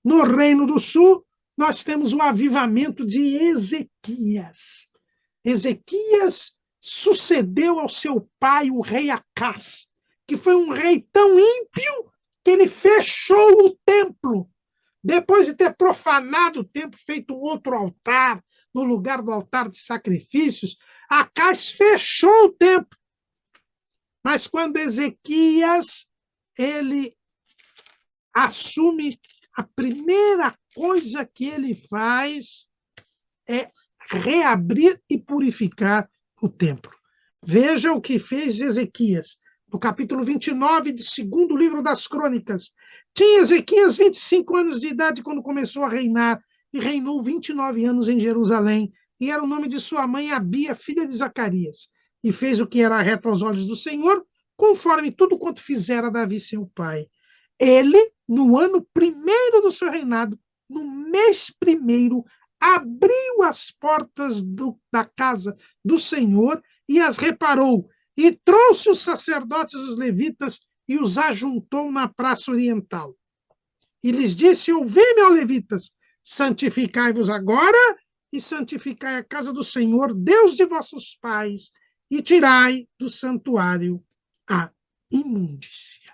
A: No Reino do Sul, nós temos o avivamento de Ezequias. Ezequias sucedeu ao seu pai, o rei Acás, que foi um rei tão ímpio que ele fechou o templo. Depois de ter profanado o templo, feito um outro altar, no lugar do altar de sacrifícios, Acás fechou o templo. Mas quando Ezequias ele assume, a primeira coisa que ele faz é reabrir e purificar o templo. Veja o que fez Ezequias. No capítulo 29 do segundo livro das Crônicas. Tinha Ezequias 25 anos de idade quando começou a reinar, e reinou 29 anos em Jerusalém, e era o nome de sua mãe Abia, filha de Zacarias. E fez o que era reto aos olhos do Senhor, conforme tudo quanto fizera Davi seu pai. Ele, no ano primeiro do seu reinado, no mês primeiro, abriu as portas da casa do Senhor e as reparou, e trouxe os sacerdotes, os levitas, e os ajuntou na praça oriental. E lhes disse, ouvi-me, ó levitas, santificai-vos agora, e santificai a casa do Senhor, Deus de vossos pais, e tirai do santuário a imundícia.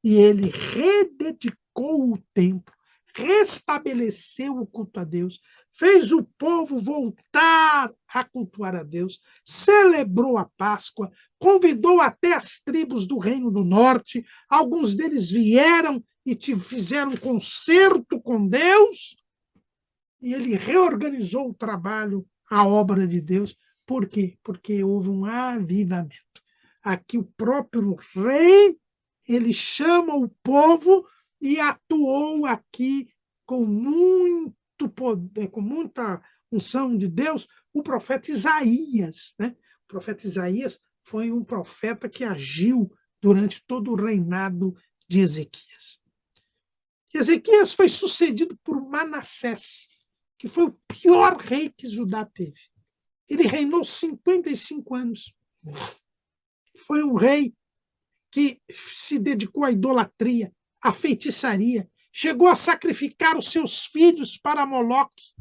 A: E ele rededicou o templo, restabeleceu o culto a Deus, fez o povo voltar a cultuar a Deus, celebrou a Páscoa, convidou até as tribos do Reino do Norte, alguns deles vieram e fizeram concerto com Deus, e ele reorganizou o trabalho, a obra de Deus. Por quê? Porque houve um avivamento. Aqui o próprio rei, ele chama o povo e atuou aqui com muito poder, com muita unção de Deus, o profeta Isaías. Né? O profeta Isaías foi um profeta que agiu durante todo o reinado de Ezequias. Ezequias foi sucedido por Manassés, que foi o pior rei que Judá teve. Ele reinou 55 anos. Foi um rei que se dedicou à idolatria, à feitiçaria, chegou a sacrificar os seus filhos para Moloque.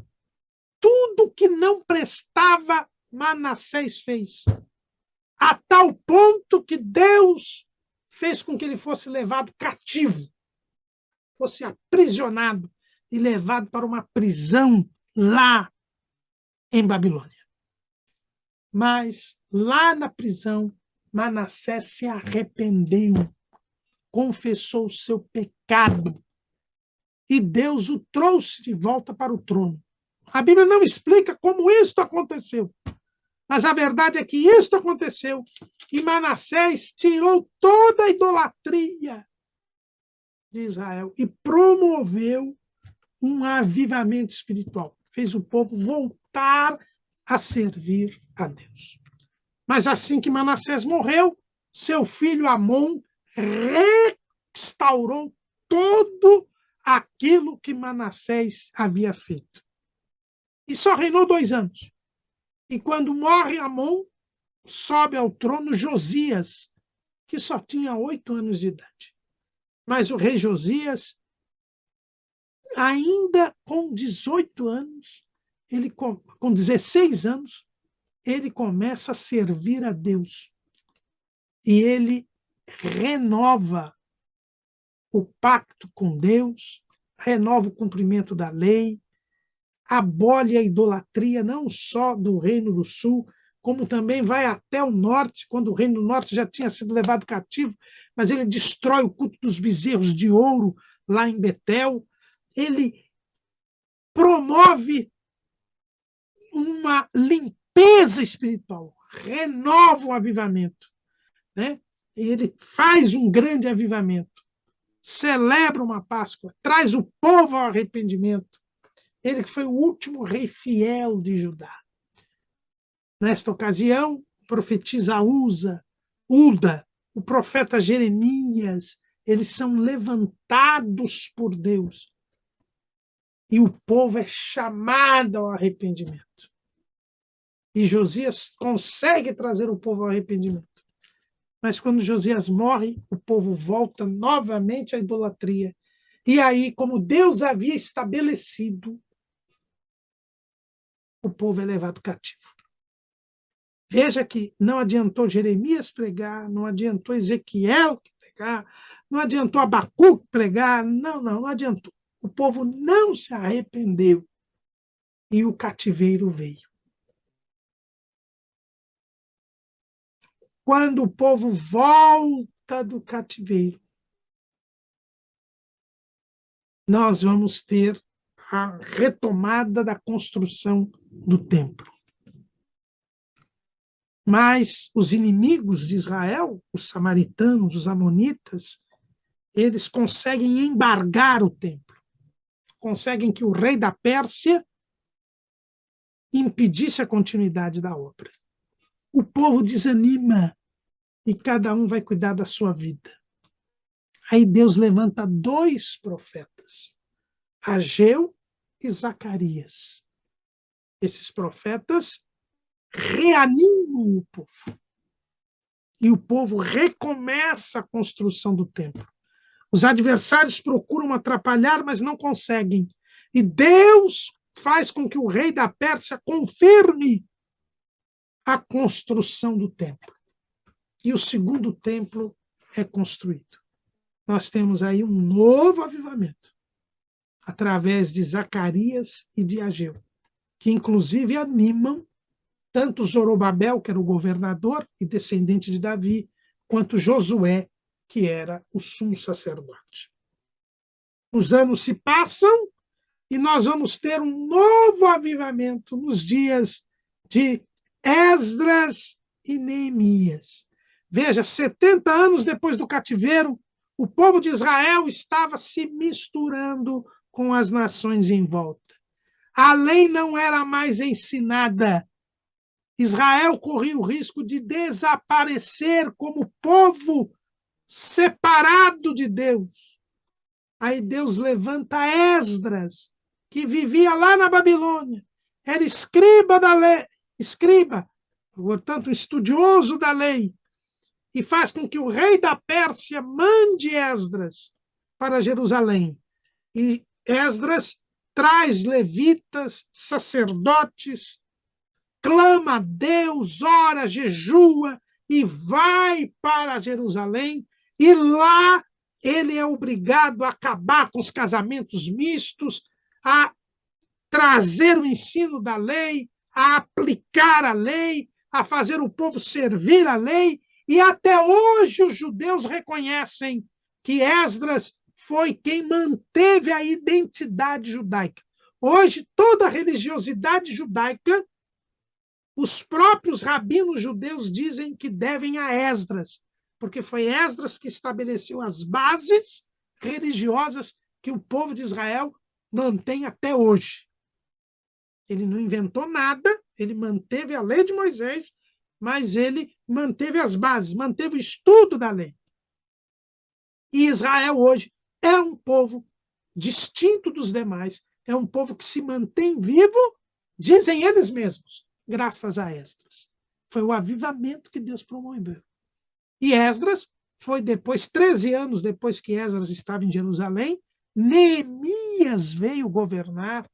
A: Tudo que não prestava, Manassés fez. A tal ponto que Deus fez com que ele fosse levado cativo, fosse aprisionado e levado para uma prisão lá em Babilônia. Mas lá na prisão, Manassés se arrependeu, confessou o seu pecado, e Deus o trouxe de volta para o trono. A Bíblia não explica como isso aconteceu. Mas a verdade é que isso aconteceu. E Manassés tirou toda a idolatria de Israel e promoveu um avivamento espiritual. Fez o povo voltar a servir a Deus. Mas assim que Manassés morreu, seu filho Amon restaurou todo aquilo que Manassés havia feito. E só reinou 2 anos. E quando morre Amon, sobe ao trono Josias, que só tinha 8 anos de idade. Mas o rei Josias, ainda com 18 anos, com 16 anos, ele começa a servir a Deus. E ele renova o pacto com Deus, renova o cumprimento da lei, abole a idolatria não só do Reino do Sul, como também vai até o norte, quando o Reino do Norte já tinha sido levado cativo, mas ele destrói o culto dos bezerros de ouro lá em Betel. Ele promove uma limpeza espiritual, renova o avivamento, né? Ele faz um grande avivamento, celebra uma Páscoa, traz o povo ao arrependimento. Ele foi o último rei fiel de Judá. Nesta ocasião, profetiza Uda, o profeta Jeremias, eles são levantados por Deus. E o povo é chamado ao arrependimento. E Josias consegue trazer o povo ao arrependimento. Mas quando Josias morre, o povo volta novamente à idolatria. E aí, como Deus havia estabelecido, o povo é levado cativo. Veja que não adiantou Jeremias pregar, não adiantou Ezequiel pregar, não adiantou Abacuque pregar, não adiantou. O povo não se arrependeu e o cativeiro veio. Quando o povo volta do cativeiro, nós vamos ter a retomada da construção do templo. Mas os inimigos de Israel, os samaritanos, os amonitas, eles conseguem embargar o templo. Conseguem que o rei da Pérsia impedisse a continuidade da obra. O povo desanima e cada um vai cuidar da sua vida. Aí Deus levanta 2 profetas, Ageu e Zacarias. Esses profetas reanimam o povo. E o povo recomeça a construção do templo. Os adversários procuram atrapalhar, mas não conseguem. E Deus faz com que o rei da Pérsia confirme a construção do templo. E o segundo templo é construído. Nós temos aí um novo avivamento, através de Zacarias e de Ageu, que inclusive animam tanto Zorobabel, que era o governador e descendente de Davi, quanto Josué, que era o sumo sacerdote. Os anos se passam e nós vamos ter um novo avivamento nos dias de Esdras e Neemias. Veja, 70 anos depois do cativeiro, o povo de Israel estava se misturando com as nações em volta. A lei não era mais ensinada. Israel corria o risco de desaparecer como povo separado de Deus. Aí Deus levanta Esdras, que vivia lá na Babilônia, era escriba da lei, portanto, estudioso da lei, e faz com que o rei da Pérsia mande Esdras para Jerusalém. E Esdras traz levitas, sacerdotes, clama a Deus, ora, jejua e vai para Jerusalém, e lá ele é obrigado a acabar com os casamentos mistos, a trazer o ensino da lei, a aplicar a lei, a fazer o povo servir a lei, e até hoje os judeus reconhecem que Esdras foi quem manteve a identidade judaica. Hoje, toda a religiosidade judaica, os próprios rabinos judeus dizem que devem a Esdras, porque foi Esdras que estabeleceu as bases religiosas que o povo de Israel mantém até hoje. Ele não inventou nada, ele manteve a lei de Moisés, mas ele manteve as bases, manteve o estudo da lei. E Israel hoje é um povo distinto dos demais, é um povo que se mantém vivo, dizem eles mesmos, graças a Esdras. Foi o avivamento que Deus promoveu. E Esdras foi depois, 13 anos depois que Esdras estava em Jerusalém, Neemias veio governar,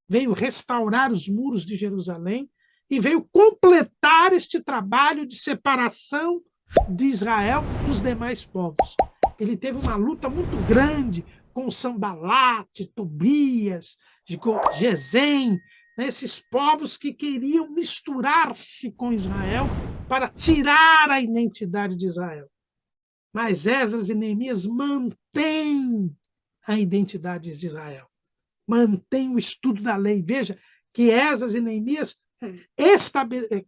A: veio restaurar os muros de Jerusalém e veio completar este trabalho de separação de Israel dos demais povos. Ele teve uma luta muito grande com Sambalate, Tobias, Gesem, esses povos que queriam misturar-se com Israel para tirar a identidade de Israel. Mas Esdras e Neemias mantêm a identidade de Israel, mantêm o estudo da lei. Veja que Esdras e Neemias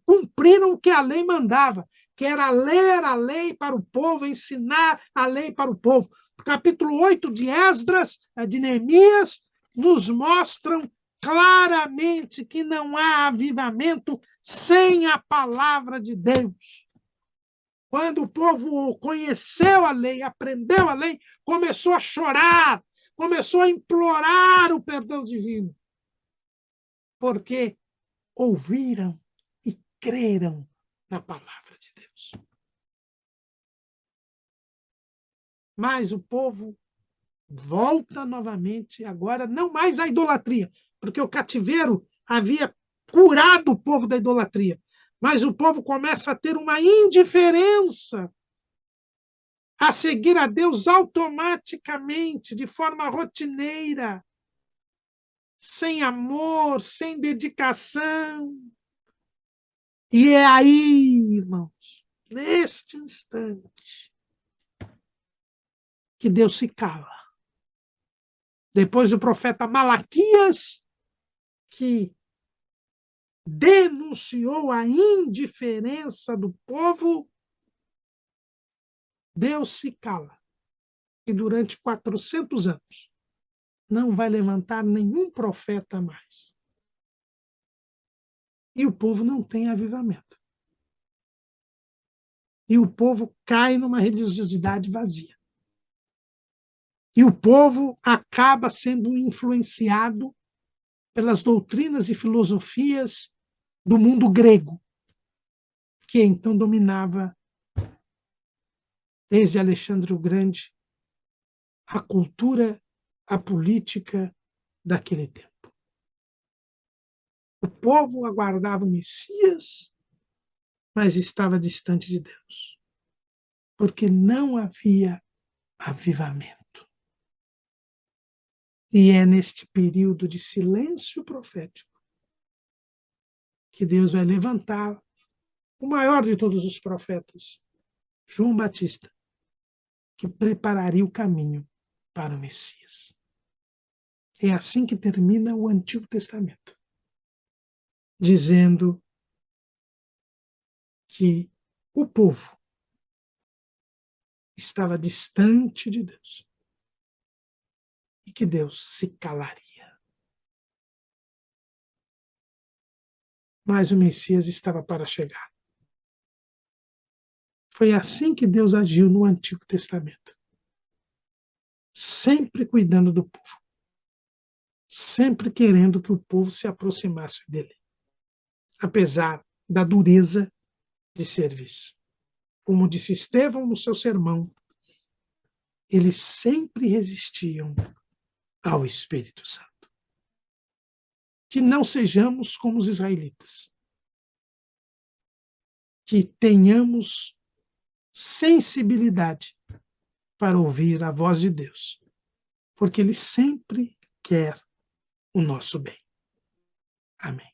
A: cumpriram o que a lei mandava, que era ler a lei para o povo, ensinar a lei para o povo. O capítulo 8 de Esdras, de Neemias, nos mostram claramente que não há avivamento sem a palavra de Deus. Quando o povo conheceu a lei, aprendeu a lei, começou a chorar, começou a implorar o perdão divino. Porque ouviram e creram na palavra de Deus. Mas o povo volta novamente, agora não mais à idolatria, porque o cativeiro havia curado o povo da idolatria. Mas o povo começa a ter uma indiferença, a seguir a Deus automaticamente, de forma rotineira, sem amor, sem dedicação. E é aí, irmãos, neste instante, que Deus se cala. Depois do profeta Malaquias, que denunciou a indiferença do povo, Deus se cala. E durante 400 anos não vai levantar nenhum profeta mais. E o povo não tem avivamento. E o povo cai numa religiosidade vazia. E o povo acaba sendo influenciado pelas doutrinas e filosofias do mundo grego, que então dominava, desde Alexandre o Grande, a cultura, a política daquele tempo. O povo aguardava o Messias, mas estava distante de Deus, porque não havia avivamento. E é neste período de silêncio profético que Deus vai levantar o maior de todos os profetas, João Batista, que prepararia o caminho para o Messias. É assim que termina o Antigo Testamento, dizendo que o povo estava distante de Deus e que Deus se calaria. Mas o Messias estava para chegar. Foi assim que Deus agiu no Antigo Testamento, sempre cuidando do povo, sempre querendo que o povo se aproximasse dele, apesar da dureza de serviço. Como disse Estevão no seu sermão, eles sempre resistiam ao Espírito Santo. Que não sejamos como os israelitas. Que tenhamos sensibilidade para ouvir a voz de Deus, porque Ele sempre quer o nosso bem. Amém.